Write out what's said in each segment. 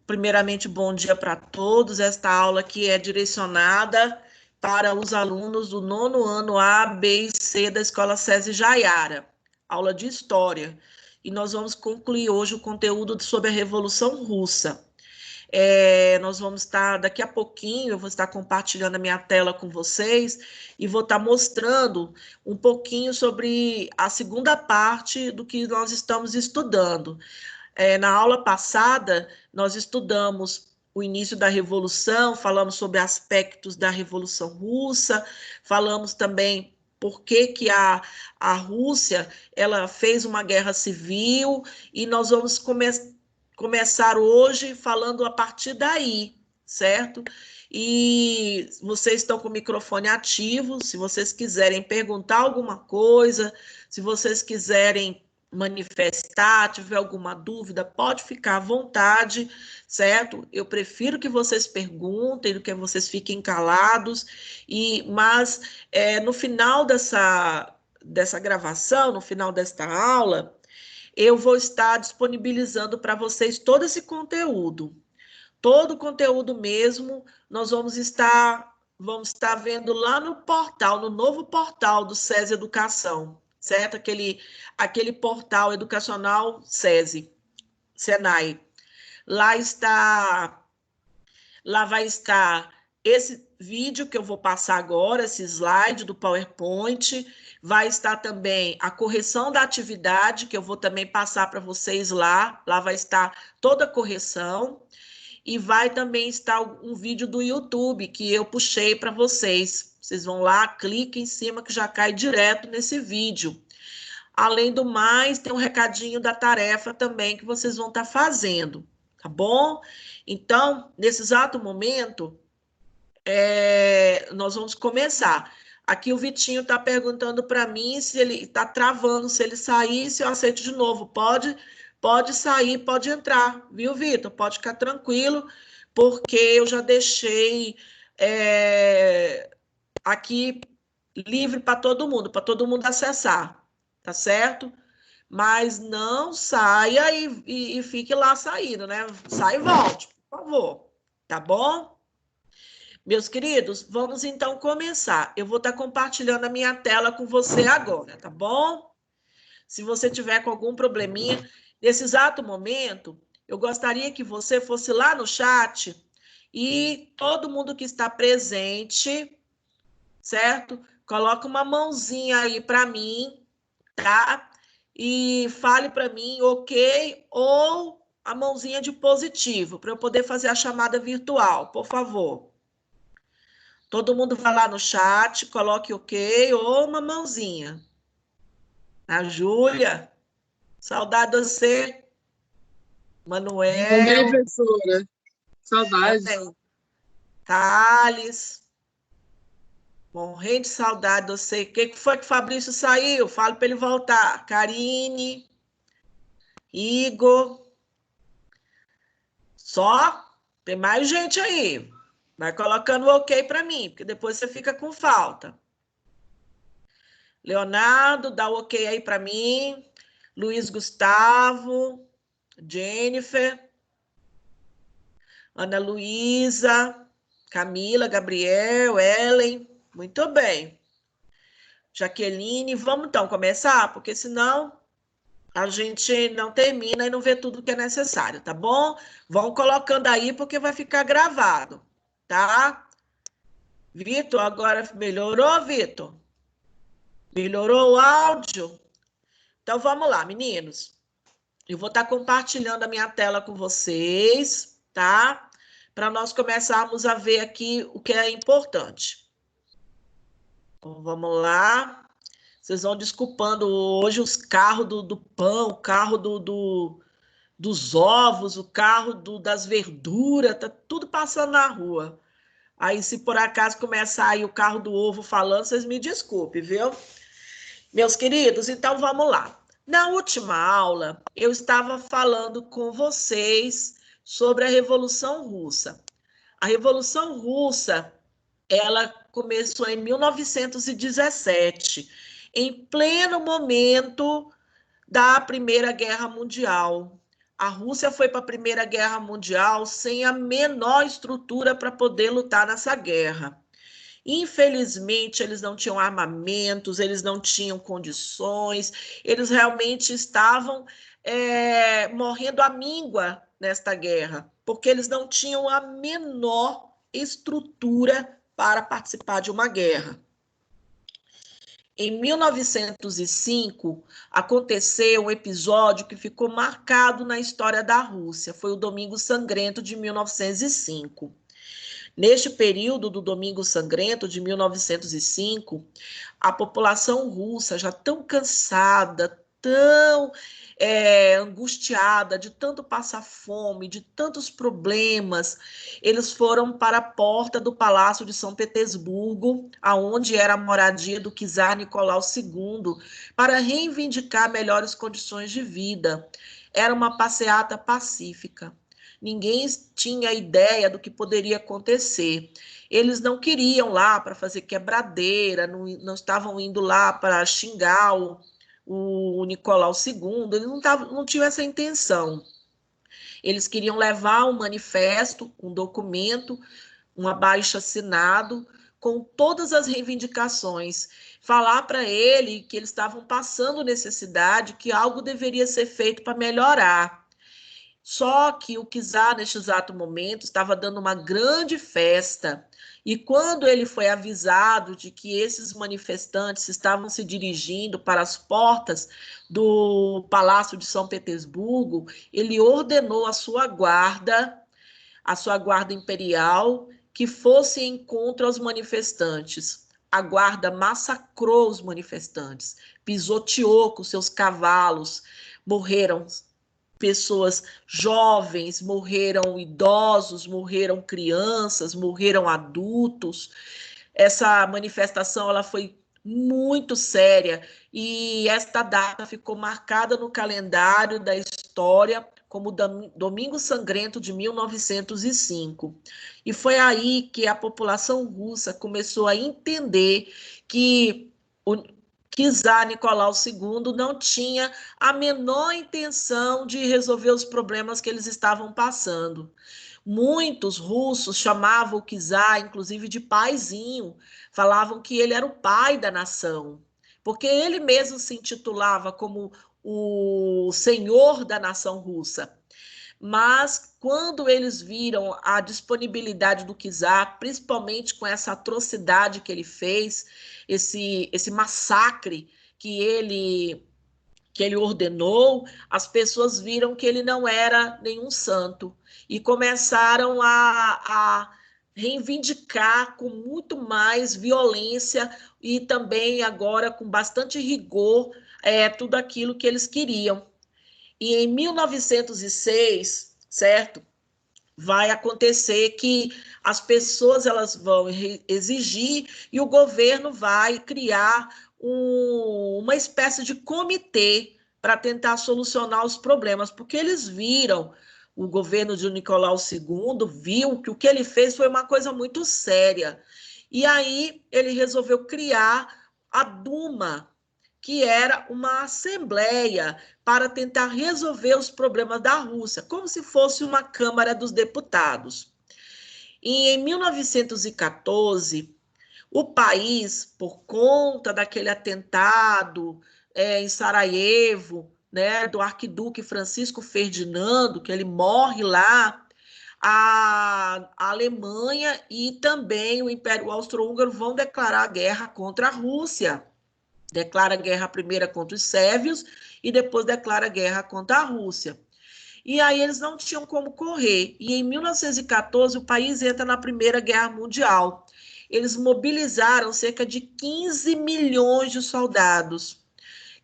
Primeiramente, bom dia para todos. Esta aula aqui é direcionada para os alunos do 9º ano A, B e C da Escola SESI Jaiara, aula de História. E nós vamos concluir hoje o conteúdo sobre a Revolução Russa. Nós vamos estar, daqui a pouquinho, eu vou estar compartilhando a minha tela com vocês e vou estar mostrando um pouquinho sobre a segunda parte do que nós estamos estudando. Na aula passada, nós estudamos o início da Revolução, falamos sobre aspectos da Revolução Russa, falamos também por que a Rússia ela fez uma guerra civil, e nós vamos começar hoje falando a partir daí, certo? E vocês estão com o microfone ativo, se vocês quiserem perguntar alguma coisa, se vocês quiserem manifestar, tiver alguma dúvida, pode ficar à vontade, certo? Eu prefiro que vocês perguntem do que vocês fiquem calados, mas no final dessa gravação, no final desta aula, eu vou estar disponibilizando para vocês todo esse conteúdo. Todo o conteúdo mesmo, nós vamos estar vendo lá no portal, no novo portal do SESI Educação, certo? Aquele portal educacional SESI, Senai. Lá vai estar esse vídeo que eu vou passar agora, esse slide do PowerPoint, vai estar também a correção da atividade, que eu vou também passar para vocês lá vai estar toda a correção, e vai também estar um vídeo do YouTube que eu puxei para vocês. Vocês vão lá, cliquem em cima que já cai direto nesse vídeo. Além do mais, tem um recadinho da tarefa também que vocês vão estar fazendo, tá bom? Então, nesse exato momento, nós vamos começar. Aqui o Vitinho está perguntando para mim se ele está travando, se ele sair, se eu aceito de novo. Pode sair, pode entrar, viu, Vitor? Pode ficar tranquilo, porque eu já deixei aqui livre para todo mundo acessar, tá certo? Mas não saia e fique lá saindo, né? Sai e volte, por favor, tá bom? Meus queridos, vamos então começar. Eu vou estar compartilhando a minha tela com você agora, tá bom? Se você tiver com algum probleminha, nesse exato momento, eu gostaria que você fosse lá no chat e todo mundo que está presente, certo? Coloca uma mãozinha aí para mim, tá? E fale para mim, ok, ou a mãozinha de positivo, para eu poder fazer a chamada virtual, por favor. Todo mundo vai lá no chat, coloque ok ou uma mãozinha. A Júlia, saudade de você. Manuel. Também, professora. Saudades. Também. Thales. Morrendo de saudade de você. O que foi que o Fabrício saiu? Fala para ele voltar. Karine. Igor. Só? Tem mais gente aí. Vai colocando o ok para mim, porque depois você fica com falta. Leonardo, dá o ok aí para mim. Luiz Gustavo. Jennifer. Ana Luísa. Camila, Gabriel, Ellen. Muito bem. Jaqueline, vamos então começar? Porque senão a gente não termina e não vê tudo que é necessário, tá bom? Vão colocando aí porque vai ficar gravado, tá? Vitor, agora melhorou, Vitor? Melhorou o áudio? Então vamos lá, meninos. Eu vou estar compartilhando a minha tela com vocês, tá? Para nós começarmos a ver aqui o que é importante. Então, vamos lá. Vocês vão desculpando hoje os carros do pão, o carro dos ovos, o carro das verduras, tá tudo passando na rua. Aí, se por acaso começar aí o carro do ovo falando, vocês me desculpem, viu? Meus queridos, então vamos lá. Na última aula, eu estava falando com vocês sobre a Revolução Russa. A Revolução Russa, ela começou em 1917, em pleno momento da Primeira Guerra Mundial. A Rússia foi para a Primeira Guerra Mundial sem a menor estrutura para poder lutar nessa guerra. Infelizmente, eles não tinham armamentos, eles não tinham condições, eles realmente estavam morrendo à míngua nesta guerra, porque eles não tinham a menor estrutura para participar de uma guerra. Em 1905, aconteceu um episódio que ficou marcado na história da Rússia. Foi o Domingo Sangrento de 1905. Neste período do Domingo Sangrento de 1905, a população russa, já tão cansada, tão angustiada de tanto passar fome, de tantos problemas, eles foram para a porta do Palácio de São Petersburgo, aonde era a moradia do czar Nicolau II, para reivindicar melhores condições de vida. Era uma passeata pacífica. Ninguém tinha ideia do que poderia acontecer. Eles não queriam lá para fazer quebradeira, não estavam indo lá para xingar o Nicolau II, eles não tinham essa intenção. Eles queriam levar um manifesto, um documento, um abaixo-assinado, com todas as reivindicações, falar para ele que eles estavam passando necessidade, que algo deveria ser feito para melhorar. Só que o czar, neste exato momento, estava dando uma grande festa, e quando ele foi avisado de que esses manifestantes estavam se dirigindo para as portas do Palácio de São Petersburgo, ele ordenou a sua guarda imperial, que fosse em encontro aos manifestantes. A guarda massacrou os manifestantes, pisoteou com seus cavalos, morreram pessoas jovens, morreram idosos, morreram crianças, morreram adultos. Essa manifestação ela foi muito séria e esta data ficou marcada no calendário da história como Domingo Sangrento de 1905. E foi aí que a população russa começou a entender que o czar Nicolau II não tinha a menor intenção de resolver os problemas que eles estavam passando. Muitos russos chamavam o czar, inclusive, de paizinho, falavam que ele era o pai da nação, porque ele mesmo se intitulava como o senhor da nação russa. Mas quando eles viram a disponibilidade do czar, principalmente com essa atrocidade que ele fez, esse massacre que ele ordenou, as pessoas viram que ele não era nenhum santo e começaram a reivindicar com muito mais violência e também agora com bastante rigor tudo aquilo que eles queriam. E em 1906, certo? Vai acontecer que as pessoas elas vão exigir e o governo vai criar uma espécie de comitê para tentar solucionar os problemas, porque eles viram, o governo de Nicolau II viu que o que ele fez foi uma coisa muito séria. E aí ele resolveu criar a Duma, que era uma assembleia para tentar resolver os problemas da Rússia, como se fosse uma Câmara dos Deputados. E em 1914, o país, por conta daquele atentado em Sarajevo, né, do arquiduque Francisco Ferdinando, que ele morre lá, a Alemanha e também o Império Austro-Húngaro vão declarar guerra contra a Rússia. Declara guerra primeiro contra os sérvios e depois declara guerra contra a Rússia. E aí eles não tinham como correr. E em 1914 o país entra na Primeira Guerra Mundial. Eles mobilizaram cerca de 15 milhões de soldados.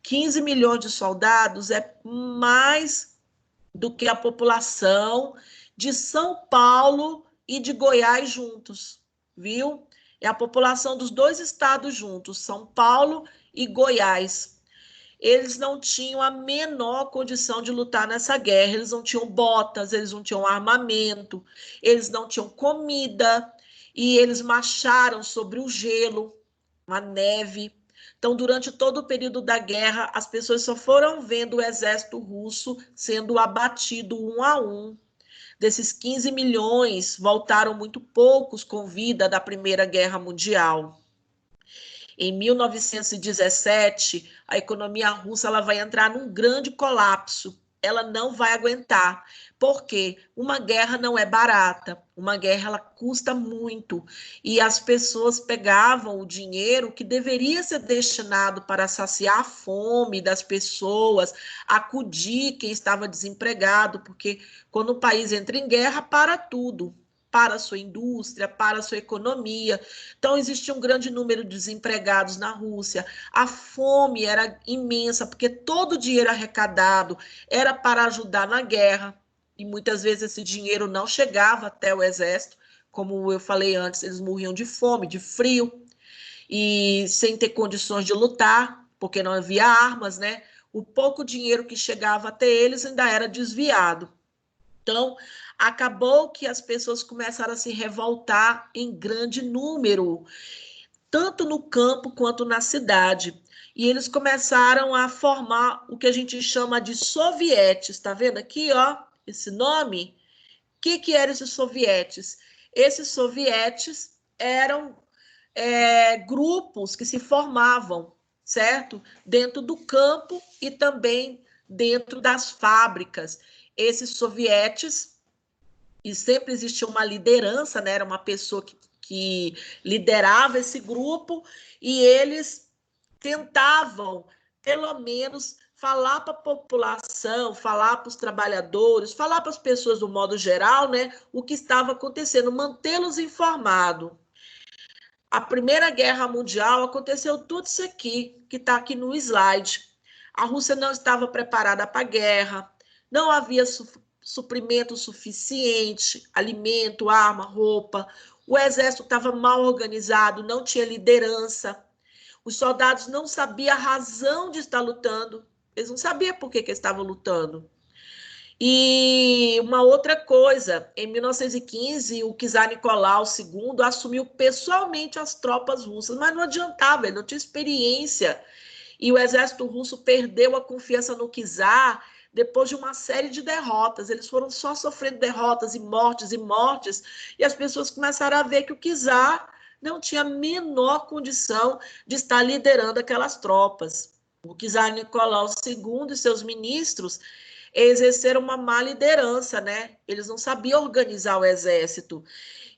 15 milhões de soldados é mais do que a população de São Paulo e de Goiás juntos, viu? É a população dos dois estados juntos, São Paulo e Goiás. Eles não tinham a menor condição de lutar nessa guerra, eles não tinham botas, eles não tinham armamento, eles não tinham comida, e eles marcharam sobre o gelo, a neve, Então, durante todo o período da guerra, as pessoas só foram vendo o exército russo sendo abatido um a um. Desses 15 milhões, voltaram muito poucos com vida da Primeira Guerra Mundial. Em 1917, a economia russa ela vai entrar num grande colapso. Ela não vai aguentar, porque uma guerra não é barata, uma guerra ela custa muito, e as pessoas pegavam o dinheiro que deveria ser destinado para saciar a fome das pessoas, acudir quem estava desempregado, porque quando o país entra em guerra, para tudo, para a sua indústria, para a sua economia. Então, existia um grande número de desempregados na Rússia. A fome era imensa, porque todo o dinheiro arrecadado era para ajudar na guerra, e muitas vezes esse dinheiro não chegava até o exército. Como eu falei antes, eles morriam de fome, de frio, e sem ter condições de lutar, porque não havia armas, né? O pouco dinheiro que chegava até eles ainda era desviado. Então, acabou que as pessoas começaram a se revoltar em grande número, tanto no campo quanto na cidade. E eles começaram a formar o que a gente chama de sovietes. Está vendo aqui, ó, esse nome? O que eram esses sovietes? Esses sovietes eram grupos que se formavam, certo? Dentro do campo e também dentro das fábricas. Esses sovietes, e sempre existia uma liderança, né? Era uma pessoa que liderava esse grupo, e eles tentavam, pelo menos, falar para a população, falar para os trabalhadores, falar para as pessoas do modo geral, né, o que estava acontecendo, mantê-los informados. A Primeira Guerra Mundial aconteceu tudo isso aqui, que está aqui no slide. A Rússia não estava preparada para a guerra, não havia suprimento suficiente, alimento, arma, roupa. O exército estava mal organizado, não tinha liderança. Os soldados não sabiam a razão de estar lutando. Eles não sabiam por que estavam lutando. E uma outra coisa, em 1915, o czar Nicolau II assumiu pessoalmente as tropas russas, mas não adiantava, ele não tinha experiência. E o exército russo perdeu a confiança no czar depois de uma série de derrotas. Eles foram só sofrendo derrotas e mortes, e as pessoas começaram a ver que o czar não tinha a menor condição de estar liderando aquelas tropas. O czar Nicolau II e seus ministros exerceram uma má liderança, né? Eles não sabiam organizar o exército.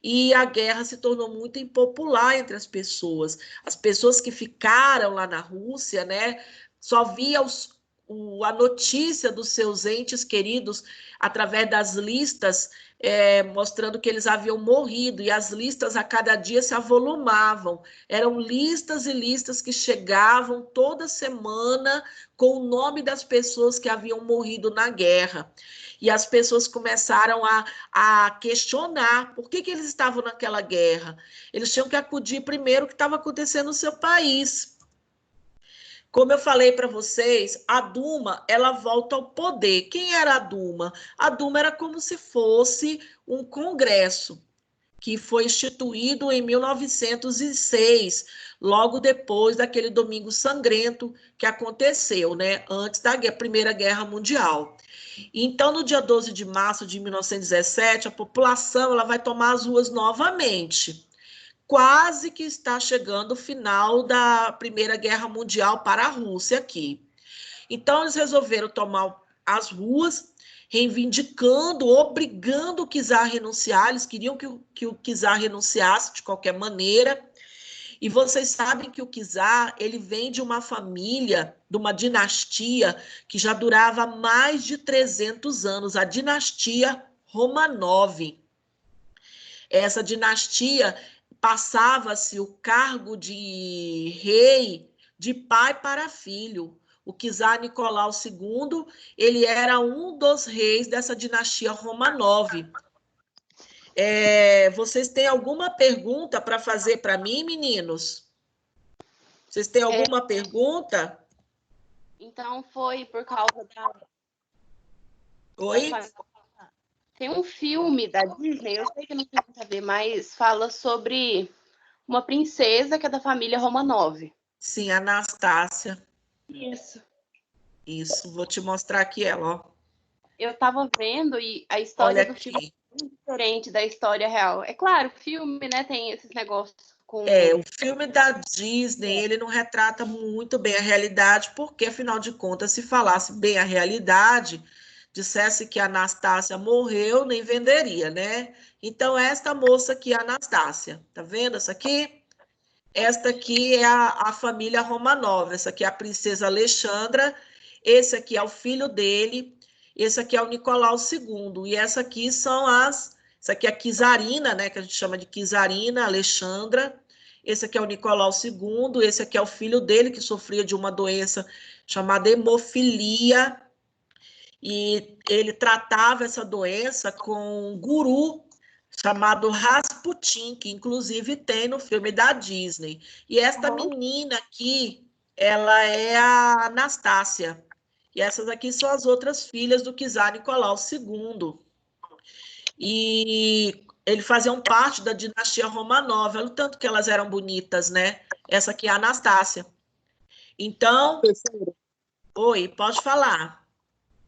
E a guerra se tornou muito impopular entre as pessoas. As pessoas que ficaram lá na Rússia, né, só via a notícia dos seus entes queridos através das listas, mostrando que eles haviam morrido, e as listas a cada dia se avolumavam. Eram listas e listas que chegavam toda semana com o nome das pessoas que haviam morrido na guerra. E as pessoas começaram a questionar por que eles estavam naquela guerra. Eles tinham que acudir primeiro o que estava acontecendo no seu país. Como eu falei para vocês, a Duma, ela volta ao poder. Quem era a Duma? A Duma era como se fosse um congresso que foi instituído em 1906, logo depois daquele Domingo Sangrento que aconteceu, né, antes da Primeira Guerra Mundial. Então, no dia 12 de março de 1917, a população ela vai tomar as ruas novamente. Quase que está chegando o final da Primeira Guerra Mundial para a Rússia aqui. Então, eles resolveram tomar as ruas, reivindicando, obrigando o czar a renunciar. Eles queriam que o czar renunciasse de qualquer maneira. E vocês sabem que o czar, ele vem de uma família, de uma dinastia que já durava mais de 300 anos, a dinastia Romanov. Essa dinastia passava-se o cargo de rei de pai para filho. O czar Nicolau II, ele era um dos reis dessa dinastia Romanov. Vocês têm alguma pergunta para fazer para mim, meninos? Vocês têm alguma pergunta? Então, foi por causa da... Oi? Tem um filme da Disney, eu sei que não tem muito a ver, mas fala sobre uma princesa que é da família Romanov. Sim, Anastácia. Isso. Isso, vou te mostrar aqui ela, ó. Eu tava vendo e a Olha história do filme aqui. é muito diferente da história real. É claro, filme, né, tem esses negócios com... O filme da Disney, ele não retrata muito bem a realidade, porque, afinal de contas, se falasse bem a realidade, dissesse que a Anastácia morreu, nem venderia, né? Então, esta moça aqui, a Anastácia, tá vendo essa aqui? Esta aqui é a família Romanov, essa aqui é a princesa Alexandra, esse aqui é o filho dele, esse aqui é o Nicolau II, e essa aqui são essa aqui é a Czarina, né, que a gente chama de Czarina, Alexandra, esse aqui é o Nicolau II, esse aqui é o filho dele, que sofria de uma doença chamada hemofilia, e ele tratava essa doença com um guru chamado Rasputin, que inclusive tem no filme da Disney. E esta menina aqui, ela é a Anastácia. E essas aqui são as outras filhas do czar Nicolau II. E eles faziam parte da dinastia Romanov, o tanto que elas eram bonitas, né? Essa aqui é a Anastácia. Então, Professora, oi, pode falar.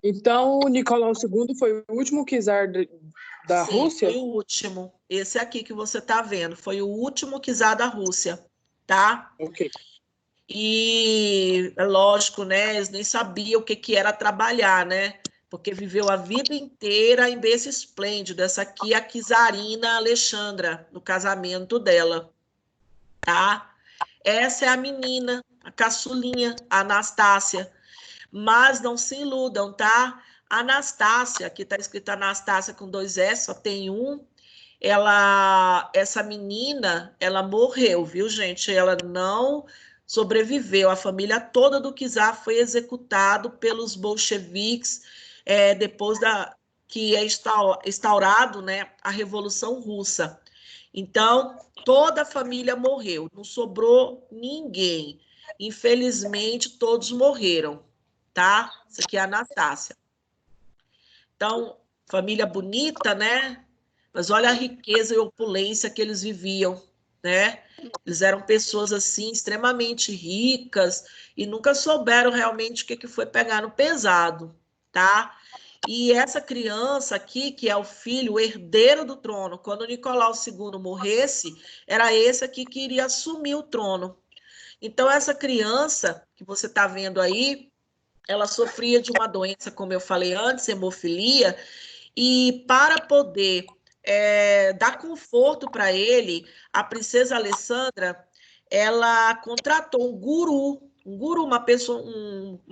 então, o Nicolau II foi o último czar da Sim, Rússia? foi o último. Esse aqui que você está vendo, foi o último czar da Rússia, tá? Ok. E é lógico, né? Eles nem sabiam o que era trabalhar, né? Porque viveu a vida inteira em berço esplêndido. Essa aqui é a czarina Alexandra, no casamento dela, tá? Essa é a menina, a caçulinha, a Anastácia. Mas não se iludam, tá? Anastácia, aqui está escrito Anastácia com 2 S, só tem um. Essa menina, ela morreu, viu, gente? Ela não sobreviveu. A família toda do czar foi executado pelos bolcheviques depois que é instaurado, né, a Revolução Russa. Então, toda a família morreu, não sobrou ninguém. Infelizmente, todos morreram, tá? Isso aqui é a Anastácia. Então, família bonita, né? Mas olha a riqueza e opulência que eles viviam, né? Eles eram pessoas assim extremamente ricas e nunca souberam realmente o que foi pegar no pesado, tá? E essa criança aqui, que é o filho, o herdeiro do trono, quando o Nicolau II morresse, era esse aqui que iria assumir o trono. Então, essa criança que você está vendo aí, ela sofria de uma doença, como eu falei antes, hemofilia, e para poder dar conforto para ele, a princesa Alessandra, ela contratou um guru, uma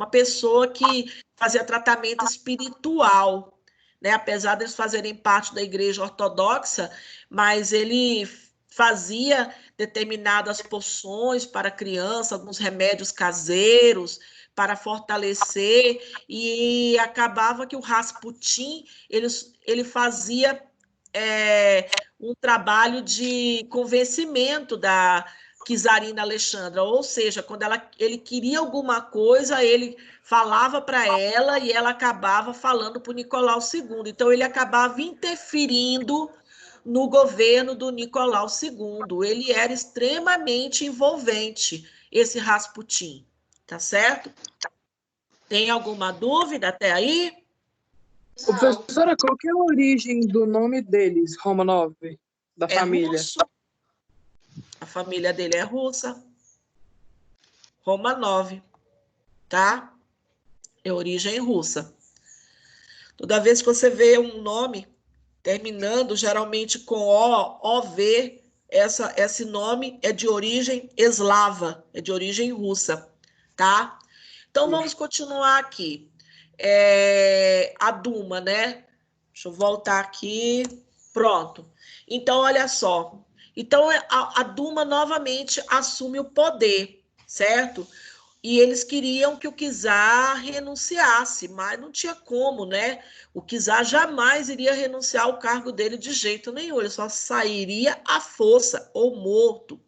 pessoa que fazia tratamento espiritual, né? Apesar de eles fazerem parte da igreja ortodoxa, mas ele fazia determinadas poções para criança, alguns remédios caseiros para fortalecer, e acabava que o Rasputin ele fazia um trabalho de convencimento da Czarina Alexandra, ou seja, quando ele queria alguma coisa, ele falava para ela e ela acabava falando para o Nicolau II. Então, ele acabava interferindo no governo do Nicolau II. Ele era extremamente envolvente, esse Rasputin, tá certo? Tem alguma dúvida até aí? Ô, professora, qual que é a origem do nome deles, Romanov, da É família? russo. A família dele é russa. Romanov, tá? É origem russa. Toda vez que você vê um nome terminando geralmente com O, OV, esse nome é de origem eslava, é de origem russa, tá? Então vamos continuar aqui. A Duma, né? Deixa eu voltar aqui. Pronto. Então, olha só. Então, a Duma novamente assume o poder, certo? E eles queriam que o czar renunciasse, mas não tinha como, né? O czar jamais iria renunciar ao cargo dele de jeito nenhum, ele só sairia à força ou morto.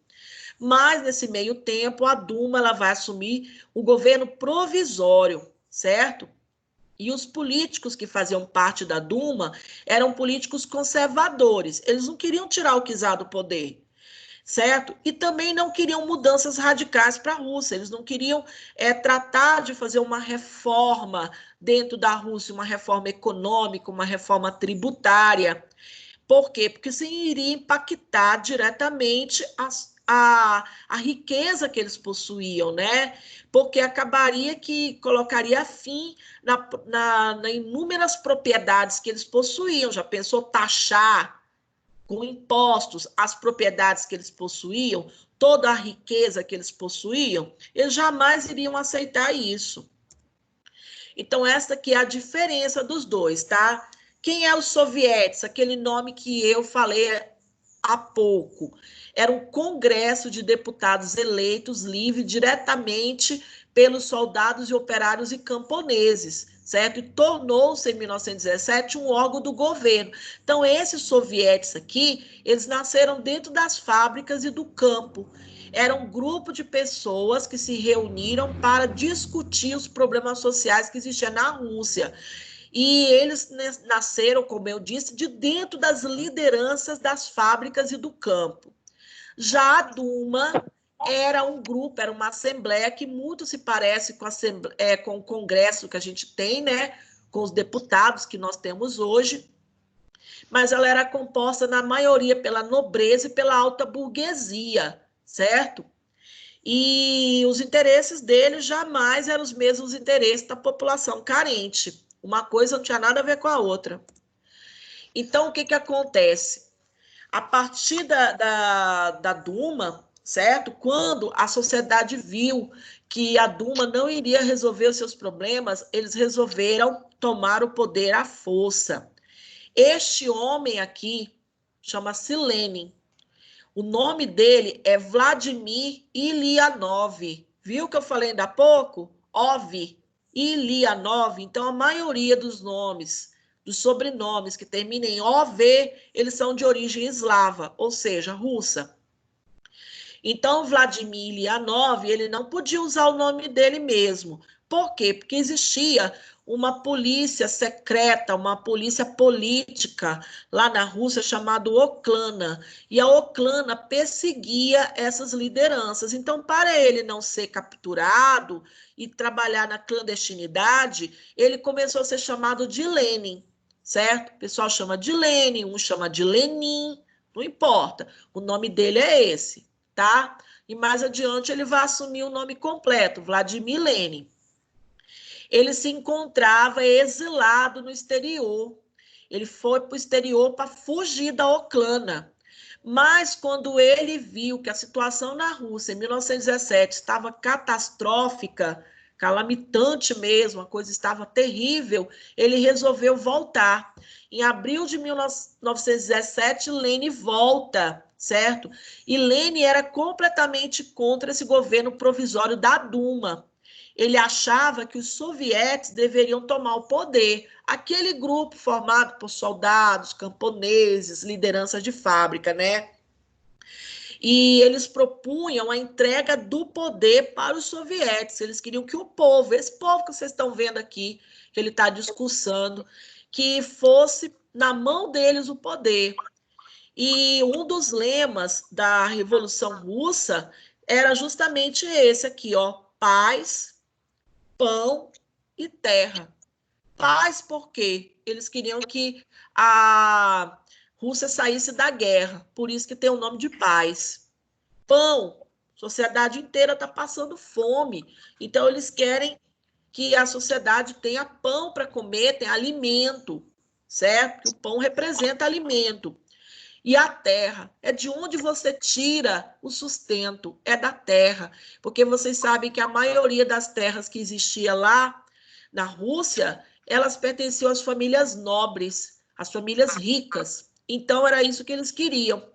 Mas, nesse meio tempo, a Duma ela vai assumir o governo provisório, certo? E os políticos que faziam parte da Duma eram políticos conservadores. Eles não queriam tirar o czar do poder. certo? E também não queriam mudanças radicais para a Rússia, eles não queriam tratar de fazer uma reforma dentro da Rússia, uma reforma econômica, uma reforma tributária. Por quê? Porque isso iria impactar diretamente a riqueza que eles possuíam, né? Porque acabaria que colocaria fim na inúmeras propriedades que eles possuíam. Já pensou taxar com impostos as propriedades que eles possuíam, toda a riqueza que eles possuíam? Eles jamais iriam aceitar isso. Então, essa aqui é a diferença dos dois, tá? Quem é os sovietes? Aquele nome que eu falei há pouco. Era um congresso de deputados eleitos livre diretamente pelos soldados e operários e camponeses, certo? E tornou-se, em 1917, um órgão do governo. Então, esses sovietes aqui, eles nasceram dentro das fábricas e do campo. Era um grupo de pessoas que se reuniram para discutir os problemas sociais que existiam na Rússia. E eles nasceram, como eu disse, de dentro das lideranças das fábricas e do campo. Já a Duma era um grupo, era uma assembleia que muito se parece com o Congresso que a gente tem, né? Com os deputados que nós temos hoje, mas ela era composta, na maioria, pela nobreza e pela alta burguesia, certo? E os interesses deles jamais eram os mesmos interesses da população carente. Uma coisa não tinha nada a ver com a outra. Então, o que acontece? A partir da Duma, certo? Quando a sociedade viu que a Duma não iria resolver os seus problemas, eles resolveram tomar o poder à força. Este homem aqui chama-se Lenin. O nome dele é Vladimir Ilyanov. Viu que eu falei ainda há pouco? Ilyanov. Então, a maioria dos nomes, dos sobrenomes que terminam em OV, eles são de origem eslava, ou seja, russa. Então, Vladimir Ilyanov, ele não podia usar o nome dele mesmo. Por quê? Porque existia uma polícia secreta, uma polícia política lá na Rússia chamada Oklana. E a Oklana perseguia essas lideranças. Então, para ele não ser capturado e trabalhar na clandestinidade, ele começou a ser chamado de Lenin, certo? O pessoal chama de Lenin, um chama de Lenin, não importa. O nome dele é esse, tá? E mais adiante ele vai assumir o nome completo, Vladimir Lenin. Ele se encontrava exilado no exterior. Ele foi para o exterior para fugir da Oklana. Mas quando ele viu que a situação na Rússia, em 1917, estava catastrófica, calamitante mesmo, a coisa estava terrível, ele resolveu voltar. Em abril de 1917, Lenin volta, certo? E Lenin era completamente contra esse governo provisório da Duma. Ele achava que os sovietes deveriam tomar o poder. Aquele grupo formado por soldados, camponeses, lideranças de fábrica, né? E eles propunham a entrega do poder para os sovietes. Eles queriam que o povo, esse povo que vocês estão vendo aqui, que ele está discursando, que fosse na mão deles o poder. E um dos lemas da Revolução Russa era justamente esse aqui, ó, paz, pão e terra. Paz por quê? Eles queriam que a Rússia saísse da guerra, por isso que tem o nome de paz. Pão, a sociedade inteira está passando fome, então eles querem que a sociedade tenha pão para comer, tenha alimento, certo? Que o pão representa alimento. E a terra, é de onde você tira o sustento, é da terra, porque vocês sabem que a maioria das terras que existia lá na Rússia, elas pertenciam às famílias nobres, às famílias ricas. Então era isso que eles queriam: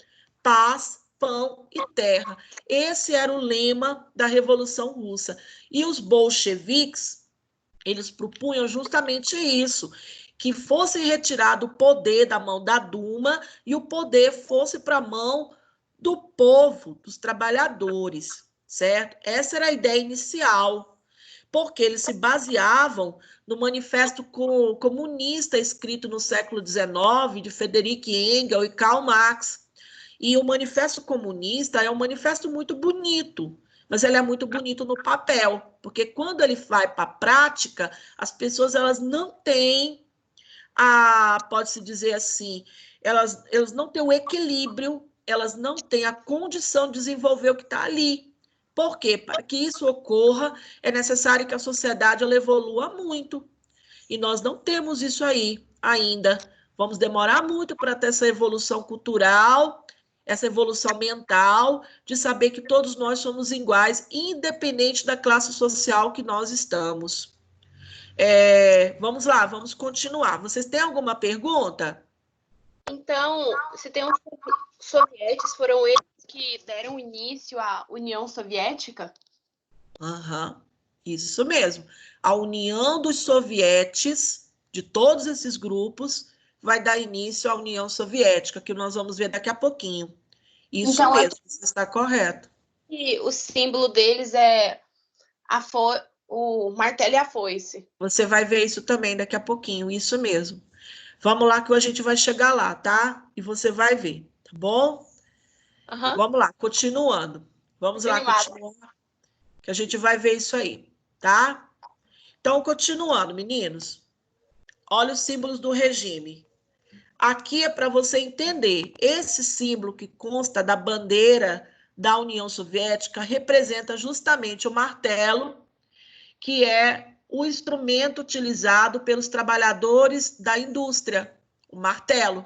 paz, pão e terra. Esse era o lema da Revolução Russa. E os bolcheviques, eles propunham justamente isso, que fosse retirado o poder da mão da Duma e o poder fosse para a mão do povo, dos trabalhadores, certo? Essa era a ideia inicial, porque eles se baseavam no Manifesto Comunista escrito no século XIX, de Friedrich Engels e Karl Marx. E o Manifesto Comunista é um manifesto muito bonito, mas ele é muito bonito no papel, porque quando ele vai para a prática, as pessoas elas não têm pode-se dizer assim, elas não têm o equilíbrio, elas não têm a condição de desenvolver o que está ali. Por quê? Para que isso ocorra, é necessário que a sociedade ela evolua muito. E nós não temos isso aí ainda. Vamos demorar muito para ter essa evolução cultural, essa evolução mental, de saber que todos nós somos iguais, independente da classe social que nós estamos. Vamos lá, vamos continuar. Vocês têm alguma pergunta? Então, se tem os sovietes, foram eles que deram início à União Soviética? Isso mesmo. A união dos sovietes, de todos esses grupos, vai dar início à União Soviética, que nós vamos ver daqui a pouquinho. Isso então, mesmo, você está correto. E o símbolo deles é o martelo e a foice. Você vai ver isso também daqui a pouquinho, isso mesmo. Vamos lá que a gente vai chegar lá, tá? E você vai ver, tá bom? Vamos lá, continuando. Vamos lá, continuar, que a gente vai ver isso aí, tá? Então, continuando, meninos. Olha os símbolos do regime. Aqui é para você entender. Esse símbolo que consta da bandeira da União Soviética representa justamente o martelo, que é o instrumento utilizado pelos trabalhadores da indústria, o martelo.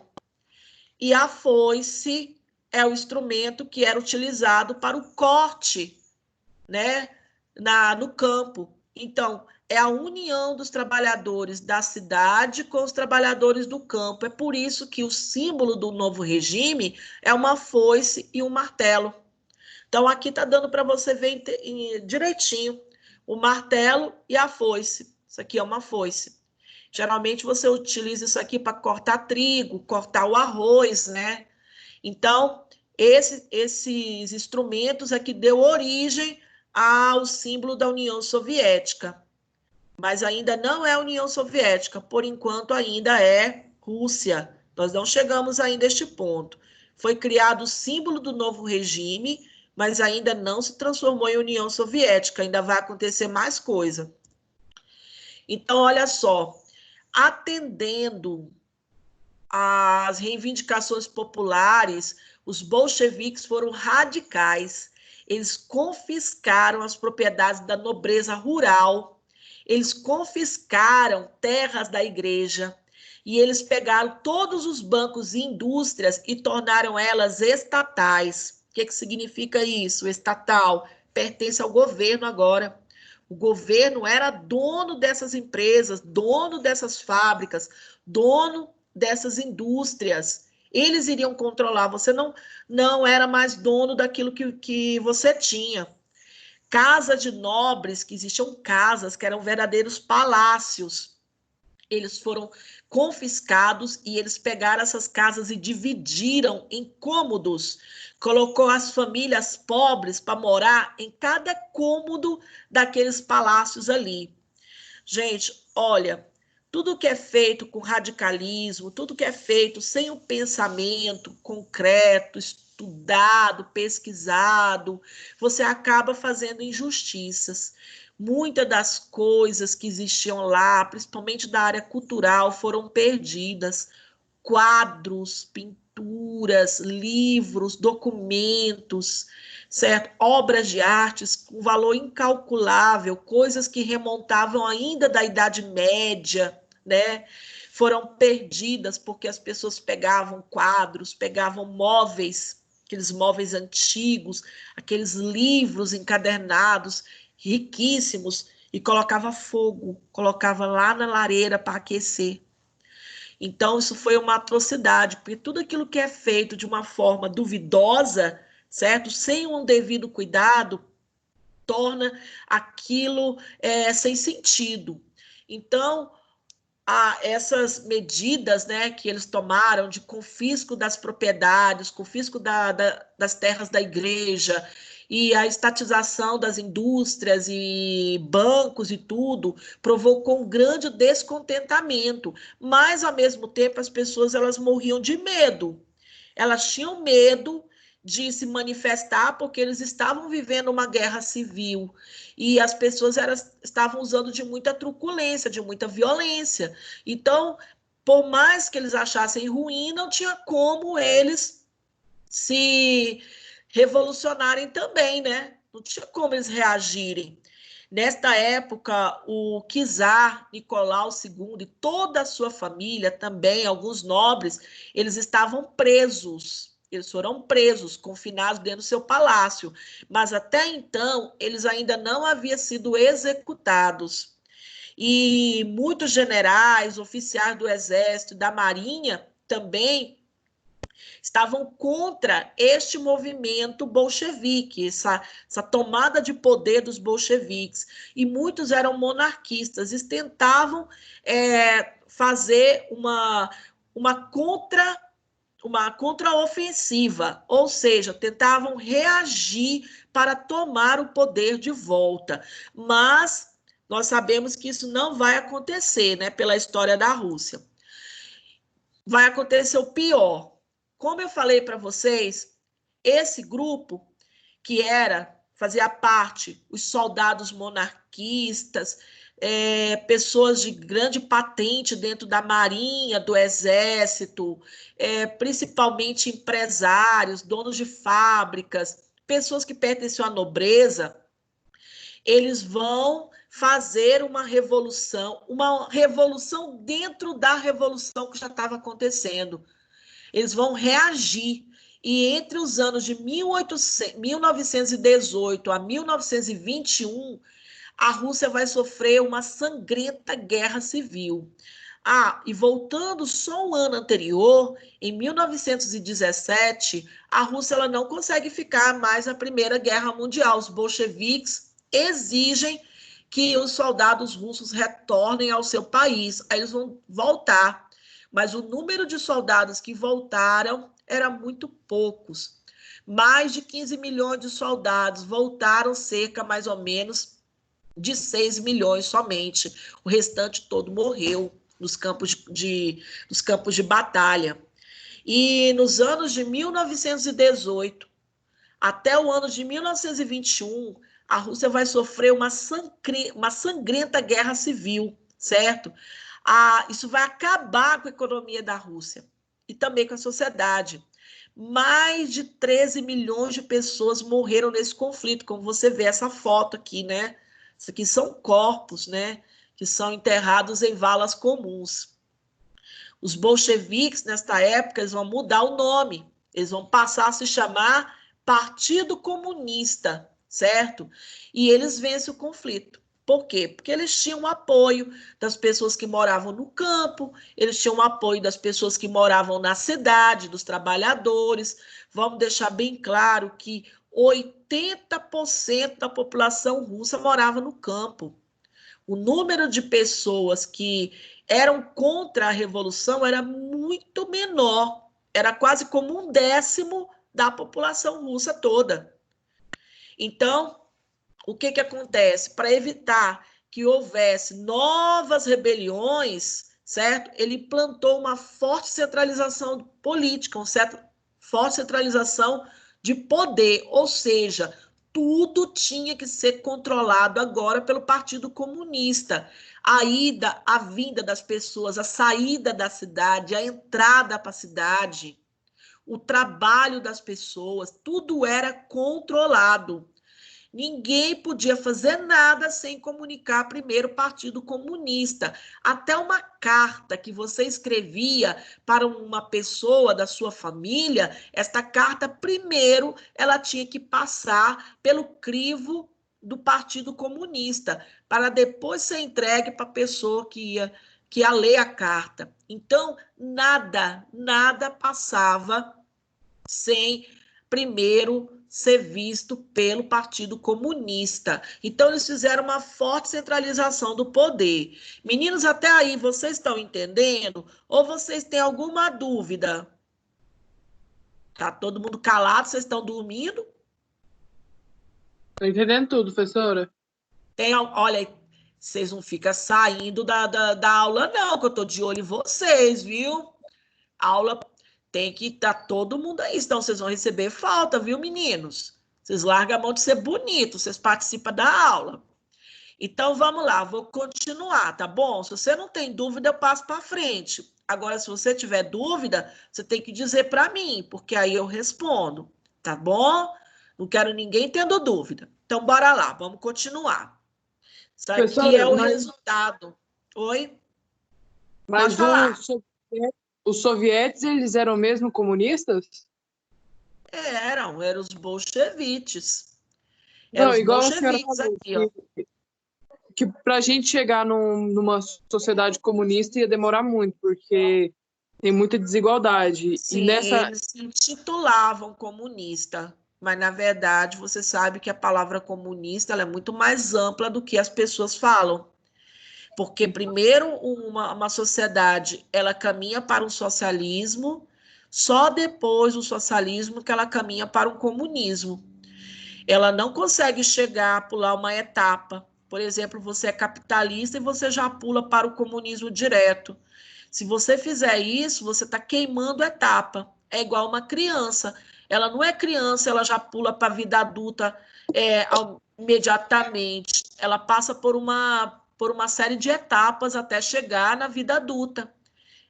E a foice é o instrumento que era utilizado para o corte, né, no campo. Então, é a união dos trabalhadores da cidade com os trabalhadores do campo. É por isso que o símbolo do novo regime é uma foice e um martelo. Então, aqui está dando para você ver direitinho o martelo e a foice. Isso aqui é uma foice. Geralmente, você utiliza isso aqui para cortar trigo, cortar o arroz, né? Então, esses instrumentos é que deu origem ao símbolo da União Soviética. Mas ainda não é a União Soviética, por enquanto ainda é Rússia. Nós não chegamos ainda a este ponto. Foi criado o símbolo do novo regime, mas ainda não se transformou em União Soviética, ainda vai acontecer mais coisa. Então, olha só, atendendo às reivindicações populares, os bolcheviques foram radicais. Eles confiscaram as propriedades da nobreza rural, eles confiscaram terras da igreja e eles pegaram todos os bancos e indústrias e tornaram elas estatais. O que significa isso? Estatal pertence ao governo agora. O governo era dono dessas empresas, dono dessas fábricas, dono dessas indústrias. Eles iriam controlar, você não era mais dono daquilo que você tinha. Casa de nobres, que existiam casas que eram verdadeiros palácios, eles foram confiscados e eles pegaram essas casas e dividiram em cômodos, colocou as famílias pobres para morar em cada cômodo daqueles palácios ali. Gente, olha, tudo que é feito com radicalismo, tudo que é feito sem o pensamento concreto, estudado, pesquisado, você acaba fazendo injustiças. Muitas das coisas que existiam lá, principalmente da área cultural, foram perdidas. Quadros, pinturas, livros, documentos, certo? Obras de artes com valor incalculável, coisas que remontavam ainda da Idade Média, né? Foram perdidas porque as pessoas pegavam quadros, pegavam móveis, aqueles móveis antigos, aqueles livros encadernados, riquíssimos, e colocava fogo, colocava lá na lareira para aquecer. Então, isso foi uma atrocidade, porque tudo aquilo que é feito de uma forma duvidosa, certo? Sem um devido cuidado, torna aquilo sem sentido. Então, essas medidas, né, que eles tomaram de confisco das propriedades, confisco das terras da igreja, e a estatização das indústrias e bancos e tudo, provocou um grande descontentamento, mas, ao mesmo tempo, as pessoas elas morriam de medo. Elas tinham medo de se manifestar porque eles estavam vivendo uma guerra civil e as pessoas estavam usando de muita truculência, de muita violência. Então, por mais que eles achassem ruim, não tinha como eles se revolucionarem também, né? Não tinha como eles reagirem. Nesta época, o czar Nicolau II e toda a sua família, também alguns nobres, eles estavam presos. Eles foram presos, confinados dentro do seu palácio. Mas até então, eles ainda não haviam sido executados. E muitos generais, oficiais do exército, da marinha, também estavam contra este movimento bolchevique, essa tomada de poder dos bolcheviques. E muitos eram monarquistas, eles tentavam fazer uma contraofensiva, ou seja, tentavam reagir para tomar o poder de volta. Mas nós sabemos que isso não vai acontecer, né, pela história da Rússia. Vai acontecer o pior. Como eu falei para vocês, esse grupo que fazia parte, os soldados monarquistas, pessoas de grande patente dentro da marinha, do exército, principalmente empresários, donos de fábricas, pessoas que pertenciam à nobreza, eles vão fazer uma revolução dentro da revolução que já estava acontecendo. Eles vão reagir. E entre os anos de 1918 a 1921, a Rússia vai sofrer uma sangrenta guerra civil. E voltando só um ano anterior, em 1917, a Rússia ela não consegue ficar mais na Primeira Guerra Mundial. Os bolcheviques exigem que os soldados russos retornem ao seu país. Aí eles vão voltar. Mas o número de soldados que voltaram era muito poucos. Mais de 15 milhões de soldados voltaram, cerca mais ou menos de 6 milhões somente. O restante todo morreu nos campos de batalha. E nos anos de 1918 até o ano de 1921, a Rússia vai sofrer uma sangrenta guerra civil, certo? Isso vai acabar com a economia da Rússia e também com a sociedade. Mais de 13 milhões de pessoas morreram nesse conflito, como você vê essa foto aqui, né? Isso aqui são corpos, né? Que são enterrados em valas comuns. Os bolcheviques, nesta época, eles vão mudar o nome. Eles vão passar a se chamar Partido Comunista, certo? E eles vencem o conflito. Por quê? Porque eles tinham o apoio das pessoas que moravam no campo, eles tinham o apoio das pessoas que moravam na cidade, dos trabalhadores. Vamos deixar bem claro que 80% da população russa morava no campo. O número de pessoas que eram contra a revolução era muito menor, era quase como 1/10 da população russa toda. Então, o que acontece? Para evitar que houvesse novas rebeliões, certo? Ele plantou uma forte centralização política, uma forte centralização de poder, ou seja, tudo tinha que ser controlado agora pelo Partido Comunista. A vinda das pessoas, a saída da cidade, a entrada para a cidade, o trabalho das pessoas, tudo era controlado. Ninguém podia fazer nada sem comunicar primeiro o Partido Comunista. Até uma carta que você escrevia para uma pessoa da sua família, esta carta, primeiro, ela tinha que passar pelo crivo do Partido Comunista, para depois ser entregue para a pessoa que ia ler a carta. Então, nada passava sem primeiro ser visto pelo Partido Comunista. Então, eles fizeram uma forte centralização do poder. Meninos, até aí, vocês estão entendendo? Ou vocês têm alguma dúvida? Tá todo mundo calado? Vocês estão dormindo? Tô entendendo tudo, professora. Olha, vocês não ficam saindo da aula, não, que eu tô de olho em vocês, viu? Aula tem que estar todo mundo aí, então vocês vão receber falta, viu, meninos? Vocês largam a mão de ser bonito, vocês participam da aula. Então, vamos lá, vou continuar, tá bom? Se você não tem dúvida, eu passo para frente. Agora, se você tiver dúvida, você tem que dizer para mim, porque aí eu respondo, tá bom? Não quero ninguém tendo dúvida. Então, bora lá, vamos continuar. Isso aqui é o resultado. Oi? Mas os soviéticos, eles eram mesmo comunistas? Eram os bolcheviques. Não, Eram os igual a senhora bolcheviques falou, aqui, ó. que para a gente chegar numa sociedade comunista ia demorar muito, porque tem muita desigualdade. Sim, E nessa. eles se intitulavam comunista, mas na verdade você sabe que a palavra comunista ela é muito mais ampla do que as pessoas falam. Porque primeiro uma sociedade ela caminha para o socialismo, só depois do socialismo que ela caminha para o comunismo. Ela não consegue chegar, pular uma etapa. Por exemplo, você é capitalista e você já pula para o comunismo direto. Se você fizer isso, você está queimando etapa. É igual uma criança. Ela não é criança, ela já pula para a vida adulta imediatamente. Ela passa por uma série de etapas até chegar na vida adulta.